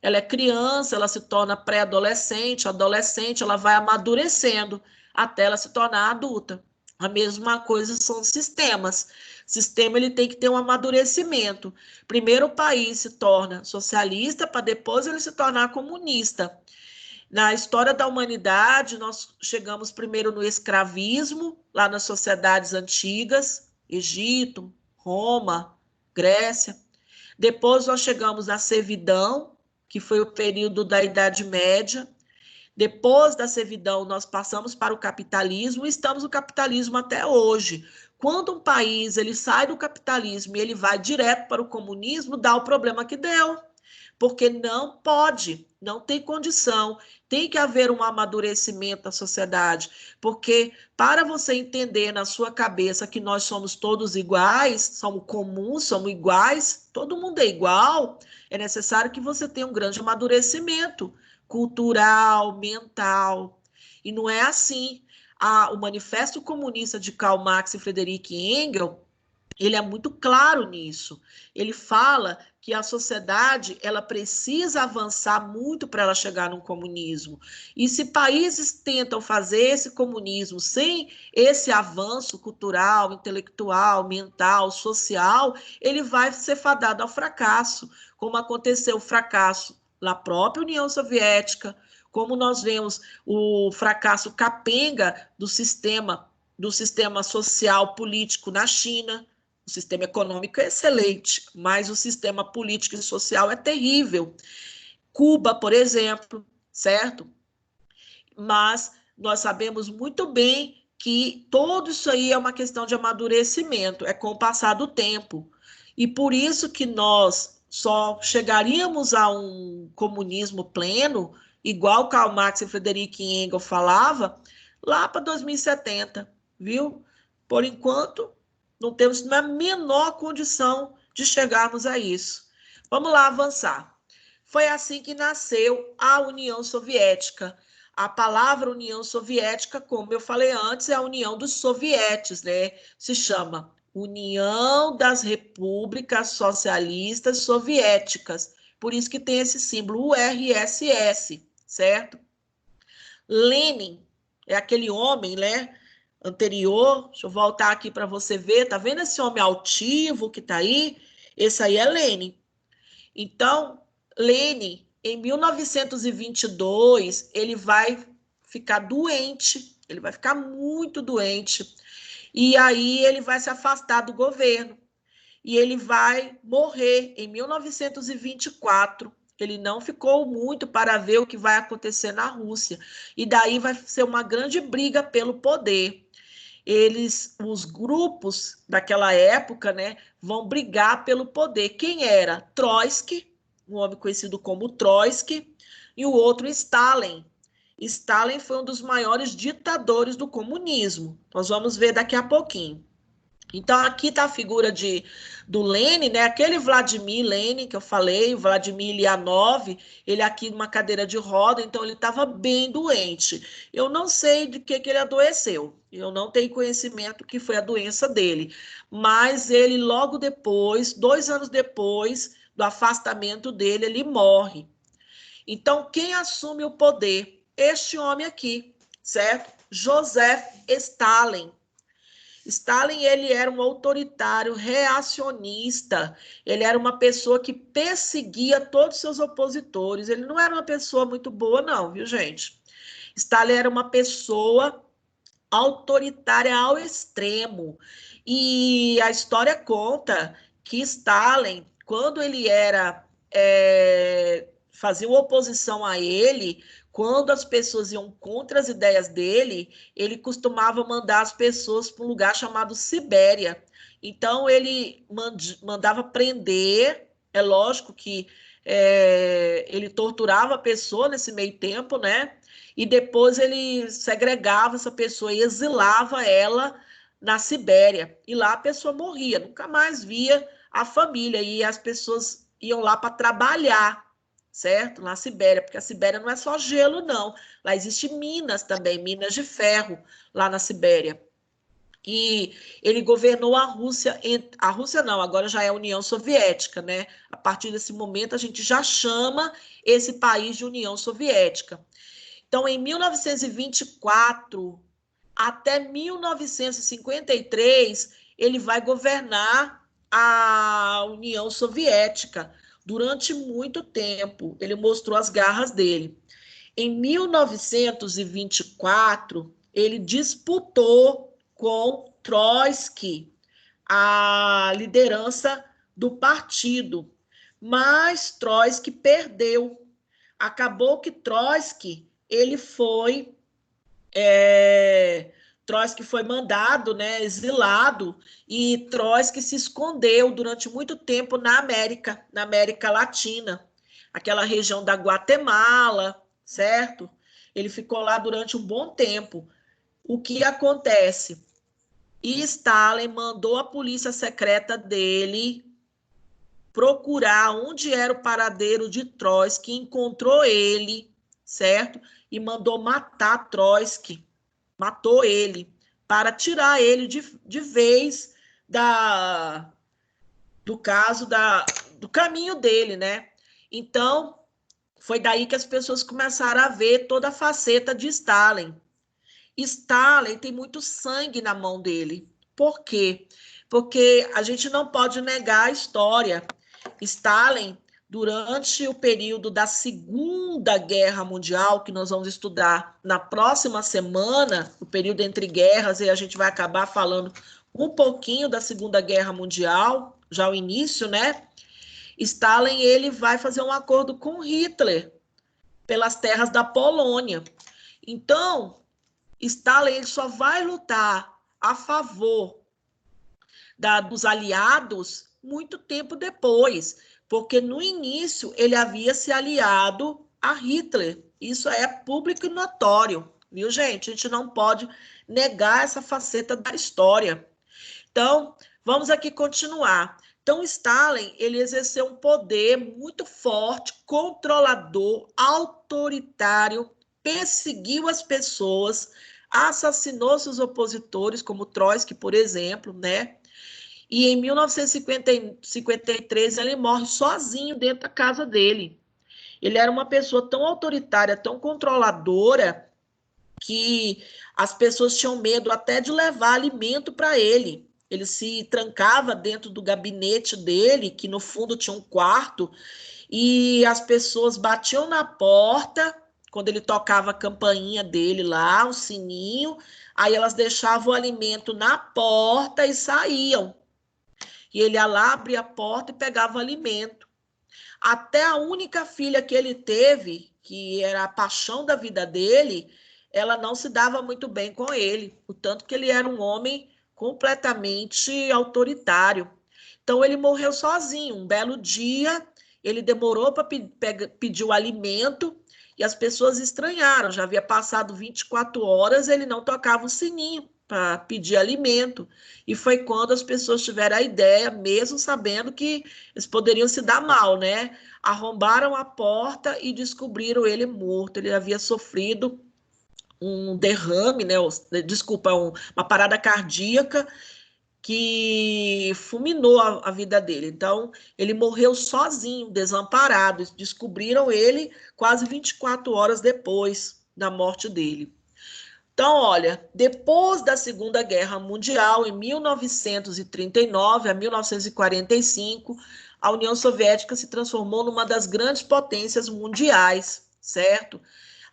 Ela é criança, ela se torna pré-adolescente, adolescente, ela vai amadurecendo até ela se tornar adulta. A mesma coisa são os sistemas. O sistema ele tem que ter um amadurecimento. Primeiro o país se torna socialista para depois ele se tornar comunista. Na história da humanidade, nós chegamos primeiro no escravismo, lá nas sociedades antigas, Egito, Roma, Grécia. Depois nós chegamos na servidão, que foi o período da Idade Média. Depois da servidão, nós passamos para o capitalismo e estamos no capitalismo até hoje. Quando um país ele sai do capitalismo e ele vai direto para o comunismo, dá o problema que deu. Porque não pode, não tem condição, tem que haver um amadurecimento da sociedade, porque para você entender na sua cabeça que nós somos todos iguais, somos comuns, somos iguais, todo mundo é igual, é necessário que você tenha um grande amadurecimento cultural, mental, e não é assim. O Manifesto Comunista de Karl Marx e Friedrich Engels, ele é muito claro nisso. Ele fala que a sociedade ela precisa avançar muito para ela chegar num comunismo. E se países tentam fazer esse comunismo sem esse avanço cultural, intelectual, mental, social, ele vai ser fadado ao fracasso, como aconteceu o fracasso na própria União Soviética, como nós vemos o fracasso capenga do sistema social político na China. O sistema econômico é excelente, mas o sistema político e social é terrível. Cuba, por exemplo, certo? Mas nós sabemos muito bem que tudo isso aí é uma questão de amadurecimento, é com o passar do tempo. E por isso que nós só chegaríamos a um comunismo pleno, igual Karl Marx e Friedrich Engels falava, lá para 2070, viu? Por enquanto, não temos a menor condição de chegarmos a isso. Vamos lá avançar. Foi assim que nasceu a União Soviética. A palavra União Soviética, como eu falei antes, é a união dos sovietes, né? Se chama União das Repúblicas Socialistas Soviéticas. Por isso que tem esse símbolo URSS, certo? Lenin é aquele homem, né? Anterior, deixa eu voltar aqui para você ver, tá vendo esse homem altivo que tá aí? Esse aí é Lenin. Então, Lenin, em 1922, ele vai ficar doente, ele vai ficar muito doente, e aí ele vai se afastar do governo, e ele vai morrer em 1924. Ele não ficou muito para ver o que vai acontecer na Rússia, e daí vai ser uma grande briga pelo poder. Os grupos daquela época, né, vão brigar pelo poder. Quem era? Trotsky, um homem conhecido como Trotsky, e o outro Stalin. Stalin foi um dos maiores ditadores do comunismo. Nós vamos ver daqui a pouquinho. Então, aqui está a figura do Lenin, né? Aquele Vladimir Lenin que eu falei, o Vladimir Ulyanov, ele aqui numa cadeira de roda, então ele estava bem doente. Eu não sei de que ele adoeceu, eu não tenho conhecimento que foi a doença dele, mas ele logo depois, 2 anos depois do afastamento dele, ele morre. Então, quem assume o poder? Este homem aqui, certo? Joseph Stalin. Stalin, ele era um autoritário reacionista, ele era uma pessoa que perseguia todos os seus opositores, ele não era uma pessoa muito boa não, viu, gente? Stalin era uma pessoa autoritária ao extremo, e a história conta que Stalin, quando ele era, fazia oposição a ele, quando as pessoas iam contra as ideias dele, ele costumava mandar as pessoas para um lugar chamado Sibéria. Então, ele mandava prender, é lógico que ele torturava a pessoa nesse meio tempo, né? E depois ele segregava essa pessoa e exilava ela na Sibéria. E lá a pessoa morria, nunca mais via a família. E as pessoas iam lá para trabalhar, certo? Na Sibéria, porque a Sibéria não é só gelo, não. Lá existem minas também, minas de ferro lá na Sibéria. E ele governou a Rússia não, agora já é a União Soviética, né? A partir desse momento a gente já chama esse país de União Soviética. Então, em 1924 até 1953, ele vai governar a União Soviética durante muito tempo. Ele mostrou as garras dele. Em 1924, ele disputou com Trotsky a liderança do partido, mas Trotsky perdeu. Acabou que Trotsky Trotsky foi mandado, né, exilado, e Trotsky se escondeu durante muito tempo na América Latina, aquela região da Guatemala, certo? Ele ficou lá durante um bom tempo. O que acontece? E Stalin mandou a polícia secreta dele procurar onde era o paradeiro de Trotsky, encontrou ele, certo? E mandou matar Trotsky, matou ele, para tirar ele de vez do caso, do caminho dele, né? Então, foi daí que as pessoas começaram a ver toda a faceta de Stalin. Stalin tem muito sangue na mão dele. Por quê? Porque a gente não pode negar a história. Stalin, durante o período da Segunda Guerra Mundial, que nós vamos estudar na próxima semana, o período entre guerras, e a gente vai acabar falando um pouquinho da Segunda Guerra Mundial, já o início, né? Stalin, ele vai fazer um acordo com Hitler pelas terras da Polônia. Então, Stalin, ele só vai lutar a favor dos aliados muito tempo depois, porque no início ele havia se aliado a Hitler. Isso é público e notório, viu, gente? A gente não pode negar essa faceta da história. Então, vamos aqui continuar. Então, Stalin, ele exerceu um poder muito forte, controlador, autoritário, perseguiu as pessoas, assassinou seus opositores, como Trotsky, por exemplo, né? E em 1953 ele morre sozinho dentro da casa dele. Ele era uma pessoa tão autoritária, tão controladora, que as pessoas tinham medo até de levar alimento para ele. Ele se trancava dentro do gabinete dele, que no fundo tinha um quarto, e as pessoas batiam na porta, quando ele tocava a campainha dele lá, um sininho, aí elas deixavam o alimento na porta e saíam. E ele ia lá, abria a porta e pegava o alimento. Até a única filha que ele teve, que era a paixão da vida dele, ela não se dava muito bem com ele, o tanto que ele era um homem completamente autoritário. Então, ele morreu sozinho. Um belo dia, ele demorou para pedir o alimento e as pessoas estranharam. Já havia passado 24 horas, ele não tocava o sininho. para pedir alimento. E foi quando as pessoas tiveram a ideia, mesmo sabendo que eles poderiam se dar mal, né? Arrombaram a porta e descobriram ele morto. Ele havia sofrido um derrame, né? Desculpa, uma parada cardíaca que fulminou a vida dele. Então, ele morreu sozinho, desamparado. Descobriram ele quase 24 horas depois da morte dele. Então, olha, depois da Segunda Guerra Mundial, em 1939 a 1945, a União Soviética se transformou numa das grandes potências mundiais, certo?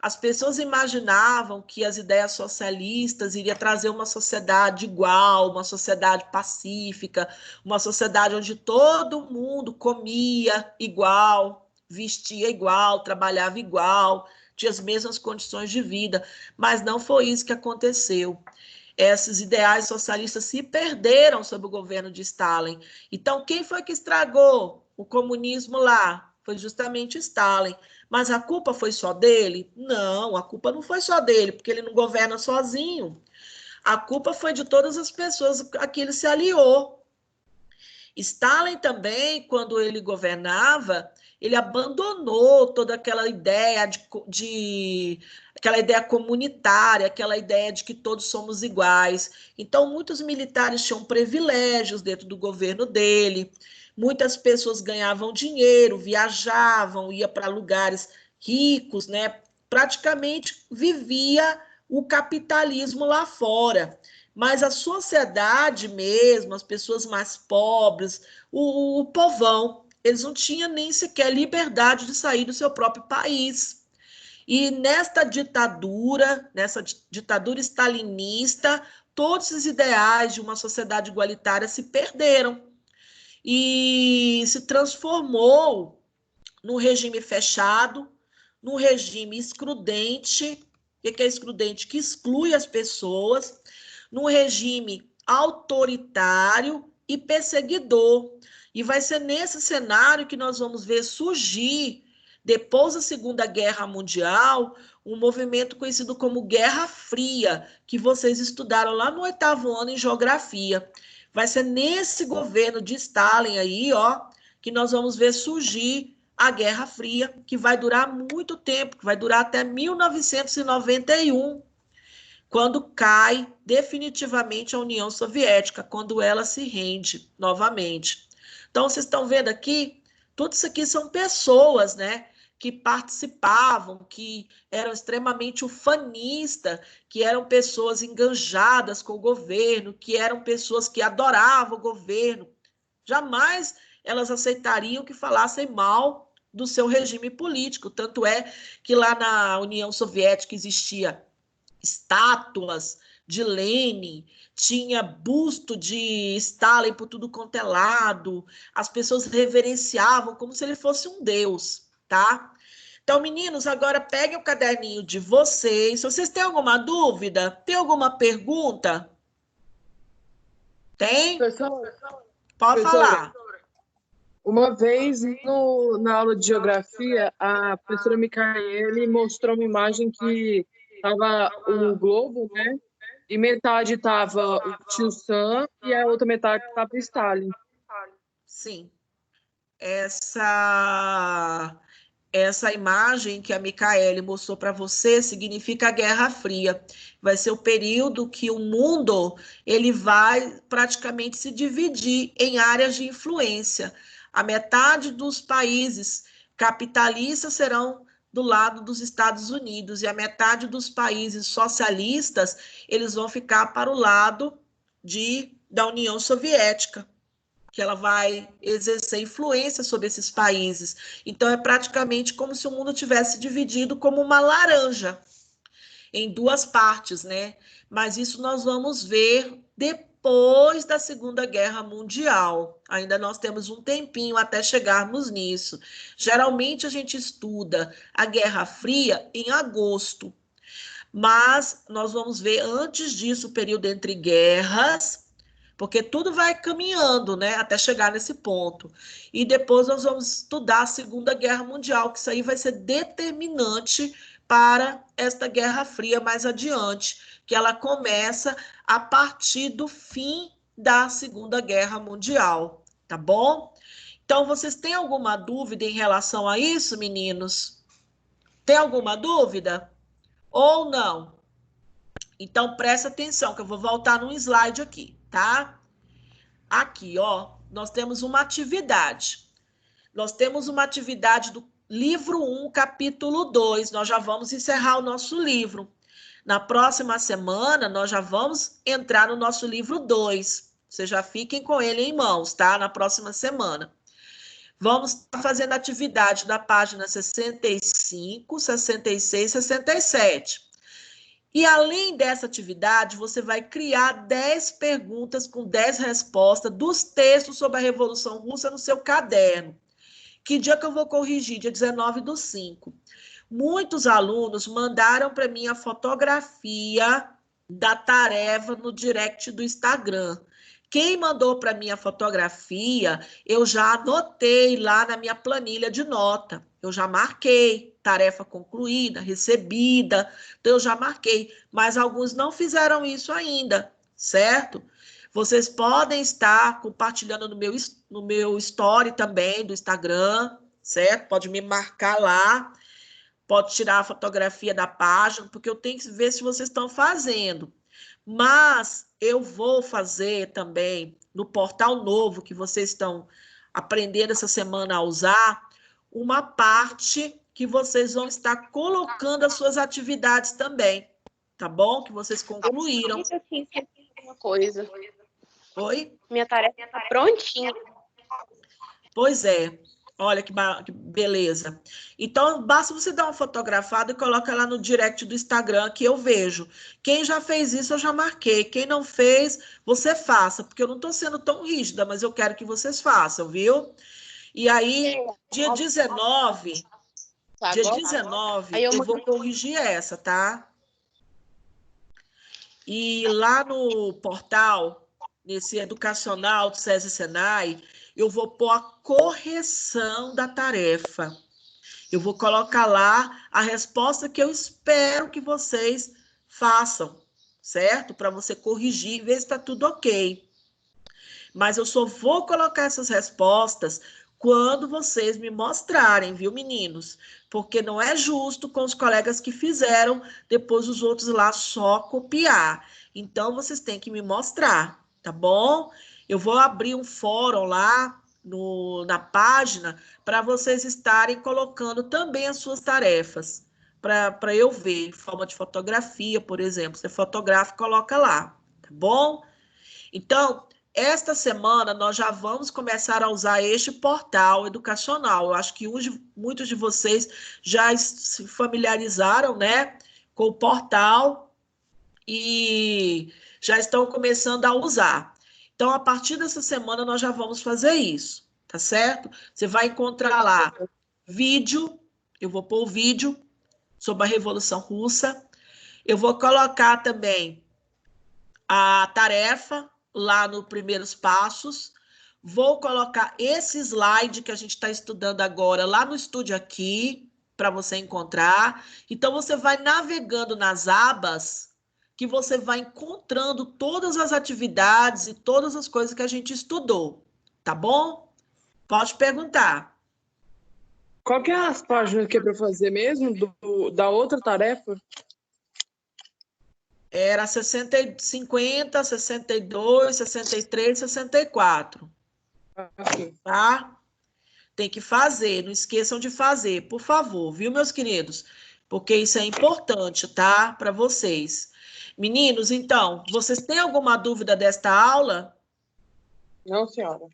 As pessoas imaginavam que as ideias socialistas iriam trazer uma sociedade igual, uma sociedade pacífica, uma sociedade onde todo mundo comia igual, vestia igual, trabalhava igual, tinha as mesmas condições de vida, mas não foi isso que aconteceu. Esses ideais socialistas se perderam sob o governo de Stalin. Então, quem foi que estragou o comunismo lá? Foi justamente Stalin. Mas a culpa foi só dele? Não, a culpa não foi só dele, porque ele não governa sozinho. A culpa foi de todas as pessoas a que ele se aliou. Stalin também, quando ele governava, ele abandonou toda aquela ideia aquela ideia comunitária, aquela ideia de que todos somos iguais. Então, muitos militares tinham privilégios dentro do governo dele, muitas pessoas ganhavam dinheiro, viajavam, ia para lugares ricos, né? Praticamente vivia o capitalismo lá fora. Mas a sociedade mesmo, as pessoas mais pobres, o povão, eles não tinham nem sequer liberdade de sair do seu próprio país. E nessa ditadura stalinista, todos os ideais de uma sociedade igualitária se perderam e se transformou num regime fechado, num regime excludente. O que é excludente? Que exclui as pessoas, num regime autoritário e perseguidor. E vai ser nesse cenário que nós vamos ver surgir, depois da Segunda Guerra Mundial, um movimento conhecido como Guerra Fria, que vocês estudaram lá no 8º ano em Geografia. Vai ser nesse governo de Stalin aí, ó, que nós vamos ver surgir a Guerra Fria, que vai durar muito tempo, que vai durar até 1991, quando cai definitivamente a União Soviética, quando ela se rende novamente. Então, vocês estão vendo aqui, tudo isso aqui são pessoas, né, que participavam, que eram extremamente ufanistas, que eram pessoas enganjadas com o governo, que eram pessoas que adoravam o governo. Jamais elas aceitariam que falassem mal do seu regime político. Tanto é que lá na União Soviética existia estátuas de Lenin, tinha busto de Stalin por tudo quanto é lado, as pessoas reverenciavam como se ele fosse um deus, tá? Então, meninos, agora peguem o caderninho de vocês. Se vocês têm alguma dúvida, tem alguma pergunta? Tem? Professora, Pode falar. Uma vez na aula de geografia, a professora Micaele mostrou uma imagem que estava um globo, né? E metade estava o tio Sam e a outra metade estava o Stalin. Sim. Essa imagem que a Micaele mostrou para você significa a Guerra Fria. Vai ser o período que o mundo ele vai praticamente se dividir em áreas de influência. A metade dos países capitalistas serão do lado dos Estados Unidos e a metade dos países socialistas eles vão ficar para o lado da União Soviética, que ela vai exercer influência sobre esses países. Então, é praticamente como se o mundo tivesse dividido como uma laranja, em duas partes, né? Mas isso nós vamos ver depois da Segunda Guerra Mundial. Ainda nós temos um tempinho até chegarmos nisso. Geralmente, a gente estuda a Guerra Fria em agosto, mas nós vamos ver antes disso o período entre guerras, porque tudo vai caminhando, né, até chegar nesse ponto. E depois nós vamos estudar a Segunda Guerra Mundial, que isso aí vai ser determinante para esta Guerra Fria mais adiante, que ela começa a partir do fim da Segunda Guerra Mundial, tá bom? Então, vocês têm alguma dúvida em relação a isso, meninos? Tem alguma dúvida? Ou não? Então, presta atenção, que eu vou voltar num slide aqui, tá? Aqui, ó, nós temos uma atividade. Nós temos uma atividade do livro 1, capítulo 2. Nós já vamos encerrar o nosso livro. Na próxima semana, nós já vamos entrar no nosso livro 2. Vocês já fiquem com ele em mãos, tá? Na próxima semana. Vamos estar fazendo atividade da página 65, 66, 67. E além dessa atividade, você vai criar 10 perguntas com 10 respostas dos textos sobre a Revolução Russa no seu caderno. Que dia que eu vou corrigir? Dia 19/5. Muitos alunos mandaram para mim a fotografia da tarefa no direct do Instagram. Quem mandou para mim a fotografia, eu já anotei lá na minha planilha de nota. Eu já marquei, tarefa concluída, recebida, então eu já marquei. Mas alguns não fizeram isso ainda, certo? Vocês podem estar compartilhando no meu story também, do Instagram, certo? Pode me marcar lá, pode tirar a fotografia da página, porque eu tenho que ver se vocês estão fazendo. Mas eu vou fazer também, no portal novo que vocês estão aprendendo essa semana a usar, uma parte que vocês vão estar colocando as suas atividades também, tá bom? Que vocês concluíram. Uma coisa. Oi? Minha tarefa está prontinha. Pois é. Olha que beleza. Então, basta você dar uma fotografada e coloca lá no direct do Instagram que eu vejo. Quem já fez isso, eu já marquei. Quem não fez, você faça, porque eu não estou sendo tão rígida, mas eu quero que vocês façam, viu? E aí, dia 19, eu vou corrigir essa, tá? E lá no portal, nesse educacional do SESI Senai, eu vou pôr a correção da tarefa. Eu vou colocar lá a resposta que eu espero que vocês façam, certo? Para você corrigir e ver se está tudo ok. Mas eu só vou colocar essas respostas quando vocês me mostrarem, viu, meninos? Porque não é justo com os colegas que fizeram, depois os outros lá só copiar. Então, vocês têm que me mostrar, tá bom? Eu vou abrir um fórum lá na página para vocês estarem colocando também as suas tarefas, para eu ver, em forma de fotografia, por exemplo. Você fotografa e coloca lá, tá bom? Então, esta semana, nós já vamos começar a usar este portal educacional. Eu acho que muitos de vocês já se familiarizaram, né, com o portal e já estão começando a usar. Então, a partir dessa semana, nós já vamos fazer isso, tá certo? Você vai encontrar lá vídeo, eu vou pôr o vídeo sobre a Revolução Russa. Eu vou colocar também a tarefa lá no Primeiros Passos. Vou colocar esse slide que a gente está estudando agora lá no Estude Aqui, para você encontrar. Então, você vai navegando nas abas que você vai encontrando todas as atividades e todas as coisas que a gente estudou, tá bom? Pode perguntar. Qual que é as páginas que é para fazer mesmo da outra tarefa? Era 50, 62, 63, 64. Aqui. Tá? Tem que fazer, não esqueçam de fazer, por favor, viu, meus queridos? Porque isso é importante, tá? Para vocês. Meninos, então, vocês têm alguma dúvida desta aula? Não, senhora.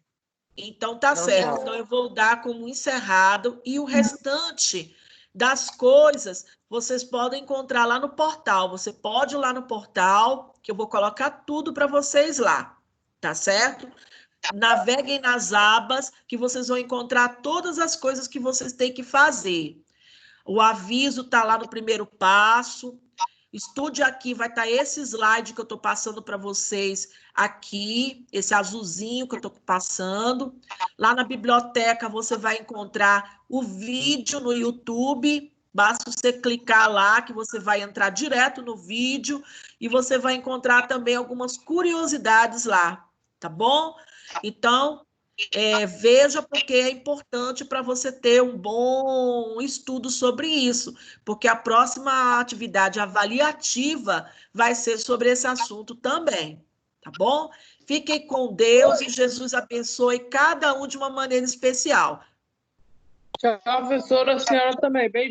Então, tá certo. Então, eu vou dar como encerrado e o restante das coisas vocês podem encontrar lá no portal. Você pode ir lá no portal, que eu vou colocar tudo para vocês lá, tá certo? Naveguem nas abas, que vocês vão encontrar todas as coisas que vocês têm que fazer. O aviso está lá no primeiro passo. Estude Aqui, vai estar esse slide que eu estou passando para vocês aqui, esse azulzinho que eu estou passando. Lá na biblioteca você vai encontrar o vídeo no YouTube, Basta você clicar lá que você vai entrar direto no vídeo e você vai encontrar também algumas curiosidades lá, tá bom? Então, veja porque é importante para você ter um bom estudo sobre isso, porque a próxima atividade avaliativa vai ser sobre esse assunto também, tá bom? Fiquem com Deus e Jesus abençoe cada um de uma maneira especial. Tchau, professora, a senhora também. Beijo.